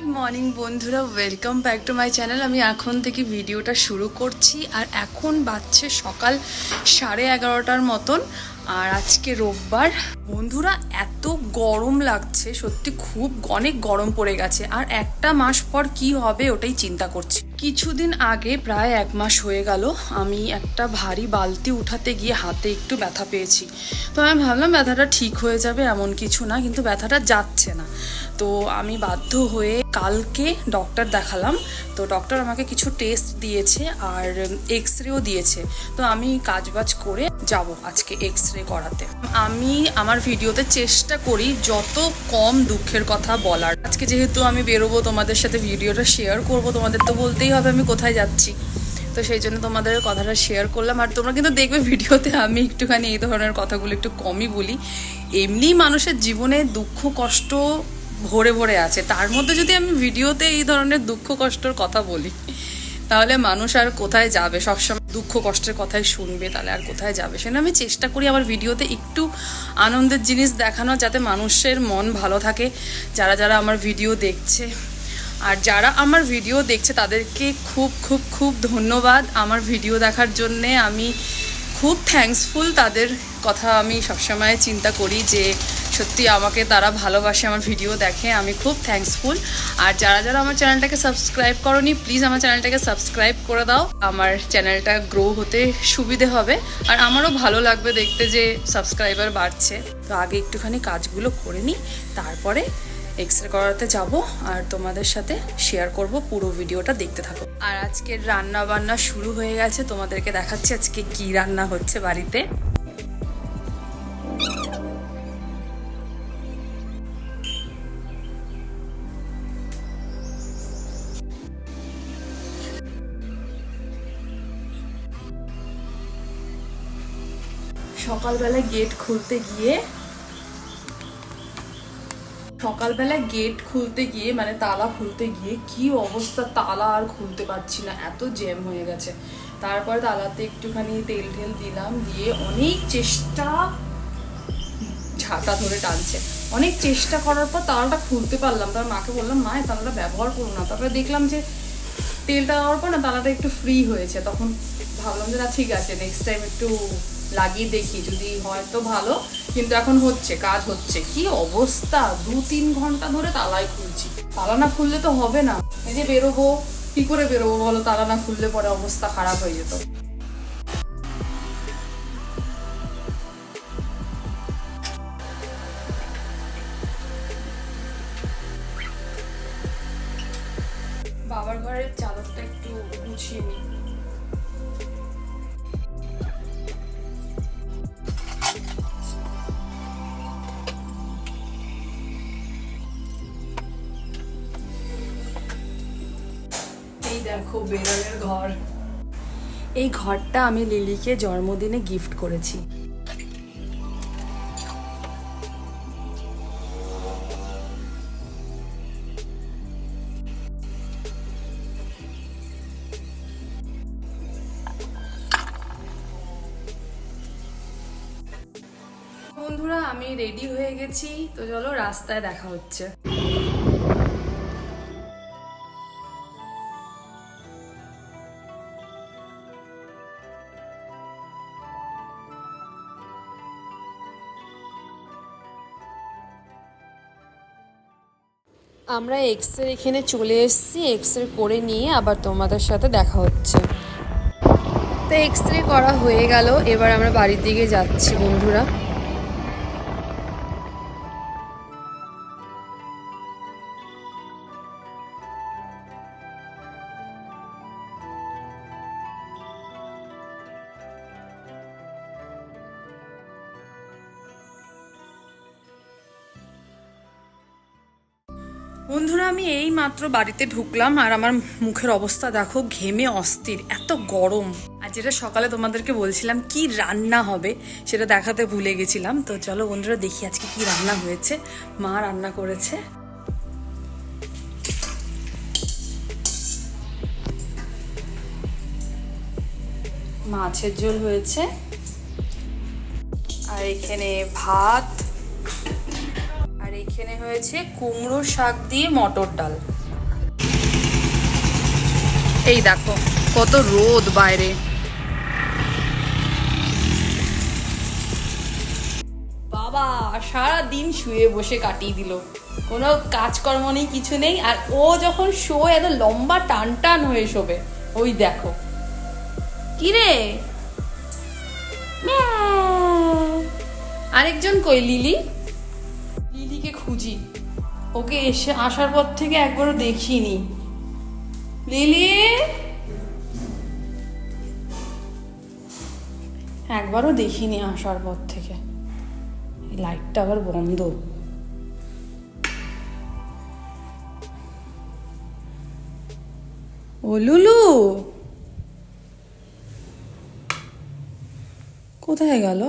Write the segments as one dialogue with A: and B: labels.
A: Good morning বন্ধুরা, welcome back to my channel. আমি এখন থেকে ভিডিওটা শুরু করছি আর এখন বাজছে সকাল 11:30টার মতন। আর আজকে রোববার। বন্ধুরা, এত গরম লাগছে, সত্যি খুব অনেক গরম পড়ে গেছে। আর একটা মাস পর কি হবে ওটাই চিন্তা করছি। কিছুদিন আগে, প্রায় 1 মাস হয়ে গেল, আমি একটা ভারী বালতি উঠাতে গিয়ে হাতে একটু ব্যথা পেয়েছি। তো আমি ভাবলাম ব্যথাটা ঠিক হয়ে যাবে, এমন কিছু না, কিন্তু ব্যথাটা যাচ্ছে না। তো আমি বাধ্য হয়ে কালকে ডক্টর দেখালাম। তো ডক্টর আমাকে কিছু টেস্ট দিয়েছে আর এক্সরেও দিয়েছে। তো আমি কাজবাজ করে যাব আজকে এক্সরে করাতে। আমি আমার ভিডিওতে চেষ্টা করি যত কম দুঃখের কথা বলার। আজকে যেহেতু আমি বেরোবো, তোমাদের সাথে ভিডিওটা শেয়ার করব, তোমাদের তো বলতেই হবে আমি কোথায় যাচ্ছি। তো সেই জন্য তোমাদের কথাটা শেয়ার করলাম। আর তোমরা কিন্তু দেখবে ভিডিওতে আমি একটুখানি এই ধরনের কথাগুলো একটু কমই বলি। এমনি মানুষের জীবনে দুঃখ কষ্ট ভরে ভরে আছে, তার মধ্যে যদি আমি ভিডিওতে এই ধরনের দুঃখ কষ্টের কথা বলি, তাহলে মানুষ আর কোথায় যাবে? সবসময় দুঃখ কষ্টের কথাই শুনবে, তাহলে আর কোথায় যাবে? সেজন্য আমি চেষ্টা করি আমার ভিডিওতে একটু আনন্দের জিনিস দেখানো, যাতে মানুষের মন ভালো থাকে। যারা যারা আমার ভিডিও দেখছে, আর যারা আমার ভিডিও দেখছে তাদেরকে খুব খুব খুব ধন্যবাদ আমার ভিডিও দেখার জন্যে। আমি খুব থ্যাঙ্কসফুল, তাদের কথা আমি সবসময় চিন্তা করি যে সত্যি আমাকে তারা ভালোবাসে, আমার ভিডিও দেখে, আমি খুব থ্যাঙ্কসফুল। আর যারা যারা আমার চ্যানেলটাকে সাবস্ক্রাইব করোনি, প্লিজ আমার চ্যানেলটাকে সাবস্ক্রাইব করে দাও। আমার চ্যানেলটা গ্রো হতে সুবিধে হবে আর আমারও ভালো লাগবে দেখতে যে সাবস্ক্রাইবার বাড়ছে। তো আগে একটুখানি কাজগুলো করে নিই, তারপরে এক্সরে করাতে যাব আর তোমাদের সাথে শেয়ার করব। পুরো ভিডিওটা দেখতে থাকো। আর আজকের রান্না বান্না শুরু হয়ে গেছে, তোমাদেরকে দেখাচ্ছি আজকে কি রান্না হচ্ছে বাড়িতে। সকালবেলা গেট খুলতে গিয়ে মানে তালা খুলতে গিয়ে কি অবস্থা, তালা আর খুলতে পারছি না, এত জ্যাম হয়ে গেছে। তারপরে তালাতে একটুখানি তেল ঢেল দিলাম, দিয়ে অনেক চেষ্টা, ঝাঁটা ধরে টানছে, অনেক চেষ্টা করার পর তালাটা খুলতে পারলাম। তার মাকে বললাম, মা তালাটা ব্যবহার করো না। তারপরে দেখলাম যে তেলটা দেওয়ার পর না তালাটা একটু ফ্রি হয়েছে। তখন ভাবলাম যে না, ঠিক আছে, নেক্সট টাইম একটু লাগিয়ে দেখি, যদি হয় তো ভালো। কিন্তু এখন হচ্ছে, কাজ হচ্ছে। কি অবস্থা, 2-3 ঘন্টা ধরে তালাই খুলছি। তালা না খুললে তো হবে না। এই যে বেরোবো, কি করে বেরোবো বলো? তালা না খুললে পরে অবস্থা খারাপ হয়ে যেত। বাবার ঘরের চাদরটা একটু গুছিয়ে নিই। দেখো বেরোনের ঘর। এই ঘরটা আমি লিলিকে জন্মদিনে গিফট করেছি। বন্ধুরা, আমি রেডি হয়ে গেছি, তো চলো রাস্তায় দেখা হচ্ছে। আমরা এক্সরে এখানে চলে এসেছি, এক্সরে করে নিয়ে আবার তোমাদের সাথে দেখা হচ্ছে। তো এক্সরে করা হয়ে গেল, এবার আমরা বাড়ির দিকে যাচ্ছি বন্ধুরা। বন্ধুরা, আমি এই মাত্র বাড়িতে ঢুকলাম আর আমার মুখের অবস্থা দেখো, ঘেমে অস্থির, এত গরম। আর যেটা সকালে তোমাদেরকে বলছিলাম কি রান্না হবে, সেটা দেখাতে ভুলে গেছিলাম। তো চলো বন্ধুরা দেখি আজকে কি রান্না হয়েছে। মা রান্না করেছে মাছের ঝোল হয়েছে, আর এখানে ভাত, আর এখানে হয়েছে কুমড়ো শাক দিয়ে মটর ডাল। এই দেখো কত রোদ বাইরে। বাবা সারা দিন শুয়ে বসে কাটিয়ে দিল, কোনো কাজকর্ম নেই, কিছু নেই। আর ও যখন শোয় এত লম্বা টান টান হয়ে শোবে। ওই দেখো কি রে, আরেকজন কই? লিলি, লিলিকে খুঁজি, ওকে এসে আসার পর থেকে একবারও দেখিনি। লিলি, একবারও দেখিনি আসার পর থেকে। এই লাইটটা আবার বন্ধ। ও লুলু কোথায় গেল?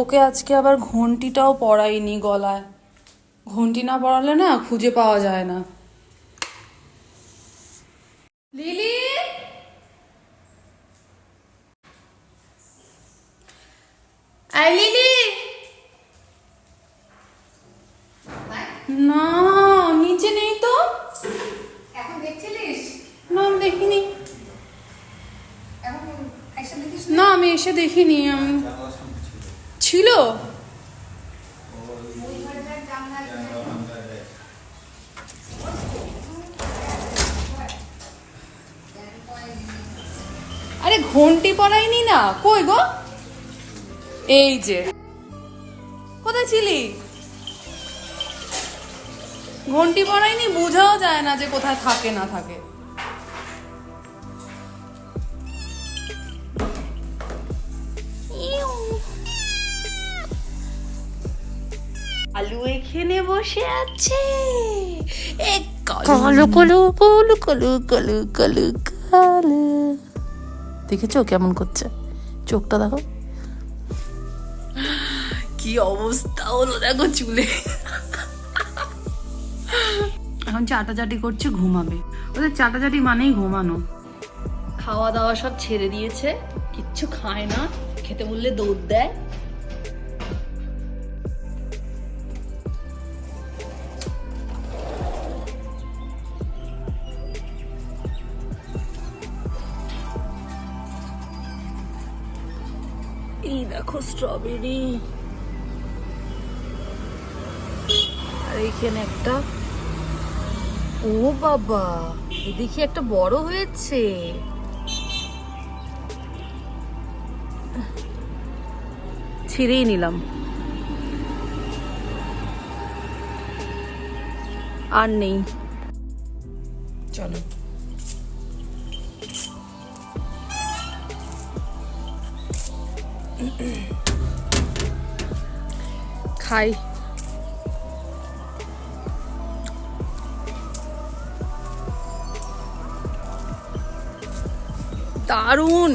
A: ওকে আজকে আবার ঘন্টিটাও পরাইনি গলায়। ঘন্টি না পরালে না খুঁজে পাওয়া যায় না। লিলি, আই লিলি, না নিচে নেই তো।
B: এখন দেখছিলিস?
A: না আমি দেখিনি।
B: এখন এসে দেখিস?
A: না আমি এসে দেখিনি। ছিল
B: ওই ঘরটার জানলা
A: আরে ঘন্টি পরাইনি না, কই গো? এই যে, কোথায় ছিলি? ঘন্টি পরাইনি, বোঝাও যায় না যে কোথায় থাকে না থাকে। আলু এখানে বসে আছে, কালো কালো কালো কালো কালো কালো কালো। দেখেছো কেমন করছে? চোখটা দেখো কি অবস্থা হলো, দেখো চুলে। এখন চাটাচাটি করছে, ঘুমাবে। ওদের চাটাচাটি মানেই ঘুমানো। খাওয়া দাওয়া সব ছেড়ে দিয়েছে, কিচ্ছু খায় না, খেতে বললে দৌড় দেয়। এই দেখো স্ট্রবেরি, আর এইখানে একটা, ও বাবা দেখি একটা বড় হয়েছে। ছিঁড়েই নিলাম, আর নেই। চলো খাই। দারুন।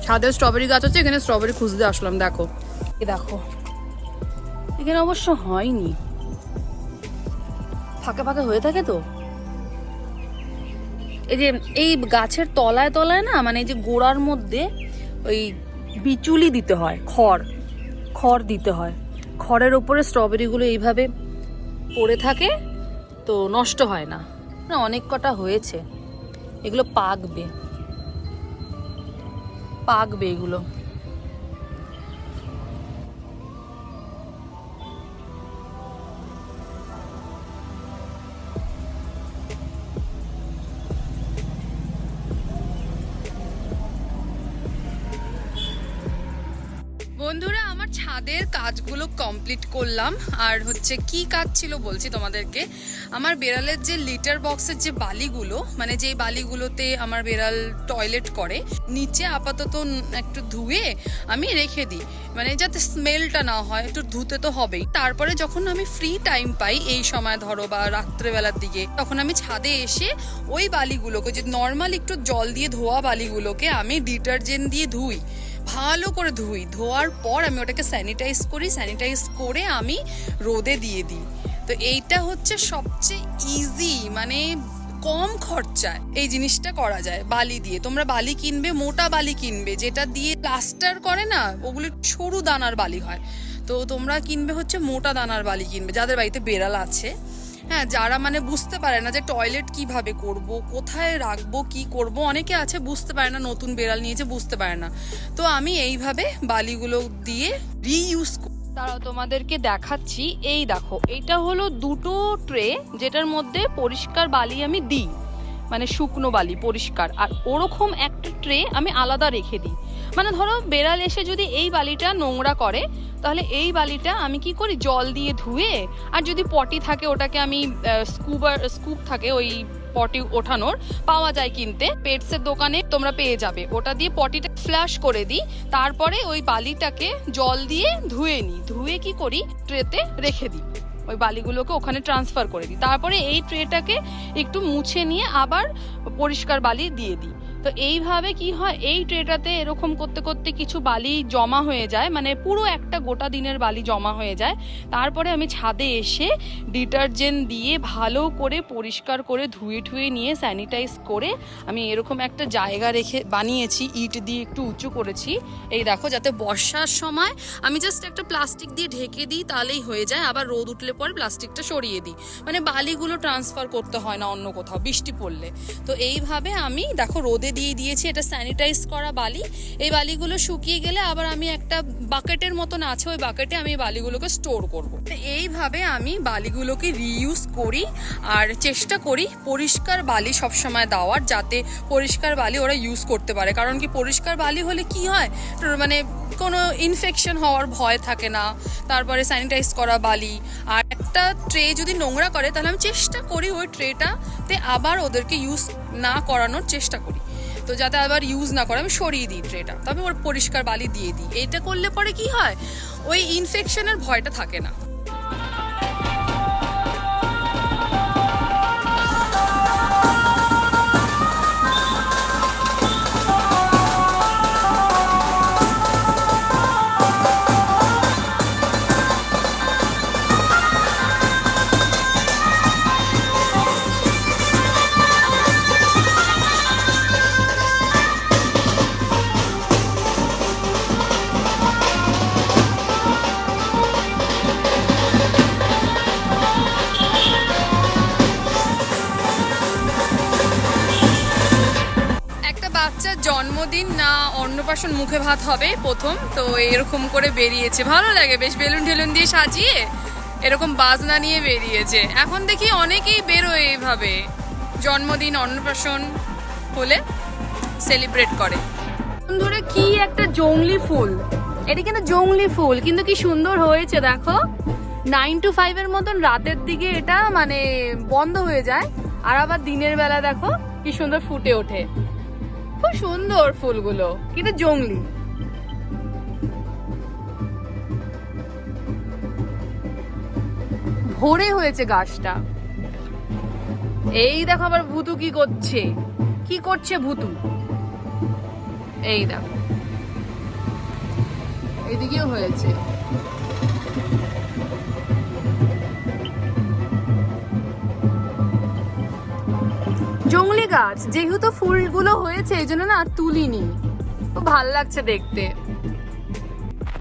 A: ছাদে স্ট্রবেরি গাছ আছে, এখানে স্ট্রবেরি খুঁজতে আসলাম। দেখো দেখো এখানে অবশ্য হয়নি, ফাঁকা ফাঁকা হয়ে থাকে তো। এই যে এই গাছের তলায় তলায় না, মানে এই যে গোড়ার মধ্যে ওই বিচুলি দিতে হয়, খড় দিতে হয়। খড়ের ওপরে স্ট্রবেরিগুলো এইভাবে পড়ে থাকে, তো নষ্ট হয় না। অনেক কটা হয়েছে, এগুলো পাকবে এগুলো। বন্ধুরা আমার ছাদের কাজগুলো কমপ্লিট করলাম। আর হচ্ছে কি কাজ ছিল বলছি তোমাদেরকে। আমার বেড়ালের যে লিটার বক্সের যে বালিগুলো, মানে যে বালিগুলোতে আমার বেড়াল টয়লেট করে, নিচে আপাতত একটু ধুয়ে আমি রেখে দিই, মানে যাতে স্মেলটা না হয়। একটু ধুতে তো হবেই। তারপরে যখন আমি ফ্রি টাইম পাই, এই সময় ধরো বা রাত্রেবেলার দিকে, তখন আমি ছাদে এসে ওই বালিগুলোকে, যে নর্মাল একটু জল দিয়ে ধোয়া বালিগুলোকে আমি ডিটারজেন্ট দিয়ে ধুই, ভালো করে ধুই। ধোয়ার পর আমি ওটাকে স্যানিটাইজ করি, স্যানিটাইজ করে আমি রোদে দিয়ে দিই। তো এইটা হচ্ছে সবচেয়ে ইজি, মানে কম খরচায় এই জিনিসটা করা যায় বালি দিয়ে। তোমরা বালি কিনবে, মোটা বালি কিনবে, যেটা দিয়ে প্লাস্টার করে না, ওগুলো সরু দানার বালি হয়। তো তোমরা কিনবে হচ্ছে মোটা দানার বালি কিনবে, যাদের বাড়িতে বেড়াল আছে। হ্যাঁ, যারা মানে বুঝতে পারে না যে টয়লেট কিভাবে করব, কোথায় রাখবো, কি করব, অনেকে আছে বুঝতে পারে না, নতুন বেড়াল নিয়েছে বুঝতে পারে না। তো আমি এইভাবে বালিগুলো দিয়ে রিইউজ করি। তারাও তোমাদেরকে দেখাচ্ছি। এই দেখো, এটা হলো 2টো ট্রে, যেটার মধ্যে পরিষ্কার বালি আমি দিই, মানে শুকনো বালি পরিষ্কার, আর ওরকম একটা ট্রে আমি আলাদা রেখে দিই। মানে ধরো বেড়াল এসে যদি এই বালিটা নোংরা করে, তাহলে এই বালিটা আমি কি করি, জল দিয়ে ধুয়ে, আর যদি পটি থাকে ওটাকে আমি স্কুপ থাকে ওই পটি ওঠানোর, পাওয়া যায় কিনতে, পেটসের দোকানে তোমরা পেয়ে যাবে, ওটা দিয়ে পটিটা ফ্ল্যাশ করে দিই। তারপরে ওই বালিটাকে জল দিয়ে ধুয়ে নিই, ধুয়ে কি করি, ট্রেতে রেখে দিই, ওই বালিগুলোকে ওখানে ট্রান্সফার করে দিই। তারপরে এই ট্রেটাকে একটু মুছে নিয়ে আবার পরিষ্কার বালি দিয়ে দিই। তো এইভাবে কি হয়, এই ট্রেটাতে এরকম করতে করতে কিছু বালি জমা হয়ে যায়, মানে পুরো একটা গোটা দিনের বালি জমা হয়ে যায়। তারপরে আমি ছাদে এসে ডিটারজেন্ট দিয়ে ভালো করে পরিষ্কার করে ধুয়ে ঠুয়ে নিয়ে স্যানিটাইজ করে আমি এরকম একটা জায়গা রেখে বানিয়েছি, ইট দিয়ে একটু উঁচু করেছি। এই দেখো, যাতে বর্ষার সময় আমি জাস্ট একটা প্লাস্টিক দিয়ে ঢেকে দিই, তাহলেই হয়ে যায়। আবার রোদ উঠলে পরে প্লাস্টিকটা সরিয়ে দিই, মানে বালিগুলো ট্রান্সফার করতে হয় না অন্য কোথাও বৃষ্টি পড়লে। তো এইভাবে আমি দেখো রোদে দিয়ে দিয়েছি, এটা স্যানিটাইজ করা বালি। এই বালিগুলো শুকিয়ে গেলে আবার আমি একটা বাকেটের মতন আছে, ওই বাকেটে আমি বালিগুলোকে স্টোর করব। এইভাবে আমি বালিগুলোকে রিইউজ করি, আর চেষ্টা করি পরিষ্কার বালি সবসময় দেওয়ার, যাতে পরিষ্কার বালি ওরা ইউজ করতে পারে। কারণ কি, পরিষ্কার বালি হলে কি হয়, মানে কোনো ইনফেকশন হওয়ার ভয় থাকে না। তারপরে স্যানিটাইজ করা বালি, আর একটা ট্রে যদি নোংরা করে, তাহলে আমি চেষ্টা করি ওই ট্রেটাতে আবার ওদেরকে ইউজ না করানোর চেষ্টা করি। তো যাতে আবার ইউজ না করে আমি সরিয়ে দিই ট্রেটা, তবে ওর পরিষ্কার বালি দিয়ে দিই। এটা করলে পরে কি হয়, ওই ইনফেকশনের ভয়টা থাকে না। বাচ্চার জন্মদিন না অন্নপ্রাশন, মুখে ভাত হবে প্রথম, তো এরকম করে বেরিয়েছে, ভালো লাগে বেশ, বেলুন ঠেলুন দিয়ে সাজিয়ে এরকম বাজনা নিয়ে বেরিয়েছে। এখন দেখি অনেকেই বেরোয় এইভাবে, জন্মদিন অন্নপ্রাশন হলে সেলিব্রেট করে। ধরে কি একটা জংলি ফুল, এটা কিন্তু জংলি ফুল, কিন্তু কি সুন্দর হয়েছে দেখো। 9 to 5 এর মতন রাতের দিকে এটা মানে বন্ধ হয়ে যায়, আর আবার দিনের বেলা দেখো কি সুন্দর ফুটে ওঠে। খুব সুন্দর ফুলগুলো, কিন্তু জংলি। ভরে হয়েছে গাছটা। এই দেখো আবার ভুতু কি করছে, কি করছে ভুতু, এই দেখো এইদিকেও হয়েছে। জংলি গাছ, যেহেতু ফুলগুলো হয়েছে এই জন্য না তুলিনি, খুব ভালো লাগছে দেখতে।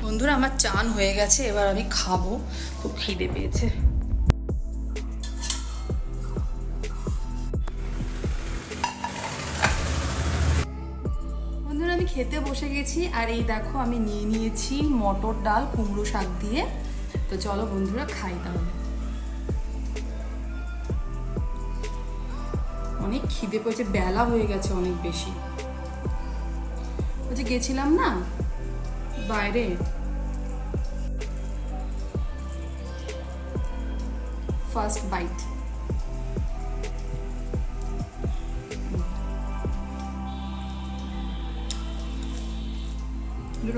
A: বন্ধুরা, আমার চান হয়ে গেছে, এবার আমি খাবো, খুব খিদে পেয়েছে। বন্ধুরা, আমি খেতে বসে গেছি, আর এই দেখো আমি নিয়ে নিয়েছি মটর ডাল কুমড়ো শাক দিয়ে। তো চলো বন্ধুরা খাই তাহলে। অনেক খিদে পেয়েছে, বেলা হয়ে গেছে অনেক বেশি। ওই যে গেছিলাম না বাইরে, ফার্স্ট বাইট।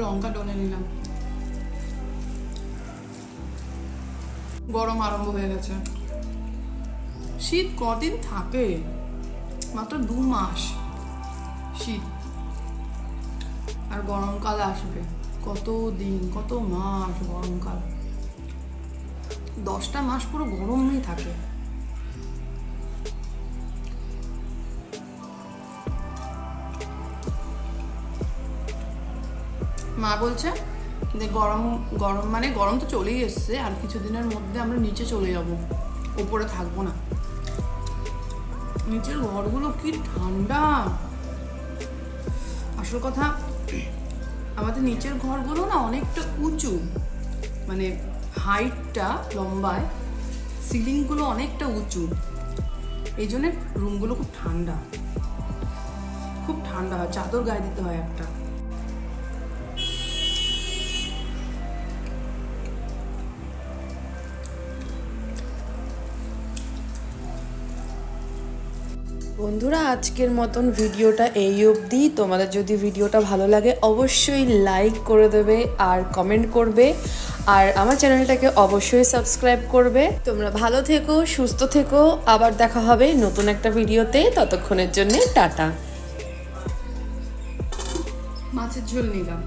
A: লঙ্কা ডলে নিলাম, গরম আরম্ভ হয়ে গেছে। শীত কদিন থাকে, মাত্র 2 মাস শীত, আর গরমকাল আসবে কত দিন, কত মাস গরমকাল, 10টা মাস পুরো গরমই থাকে। মা বলছে যে গরম গরম মানে গরম তো চলেই এসছে, আর কিছুদিনের মধ্যে আমরা নিচে চলে যাব, উপরে থাকবো না। নিচের ঘরগুলো কি ঠান্ডা। আসল কথা আমাদের নিচের ঘরগুলো না অনেকটা উঁচু, মানে হাইটটা লম্বায়, সিলিংগুলো অনেকটা উঁচু, এই জন্য রুমগুলো খুব ঠান্ডা, খুব ঠান্ডা হয়, চাদর গায়ে দিতে হয় একটা। বন্ধুরা আজকের মতন ভিডিওটা এই অবধি। তোমাদের যদি ভিডিওটা ভালো লাগে অবশ্যই লাইক করে দেবে আর কমেন্ট করবে, আর আমার চ্যানেলটাকে অবশ্যই সাবস্ক্রাইব করবে। তোমরা ভালো থেকো, সুস্থ থেকো, আবার দেখা হবে নতুন একটা ভিডিওতে। ততক্ষণের জন্য টাটা। মাছের ঝোল নিলাম।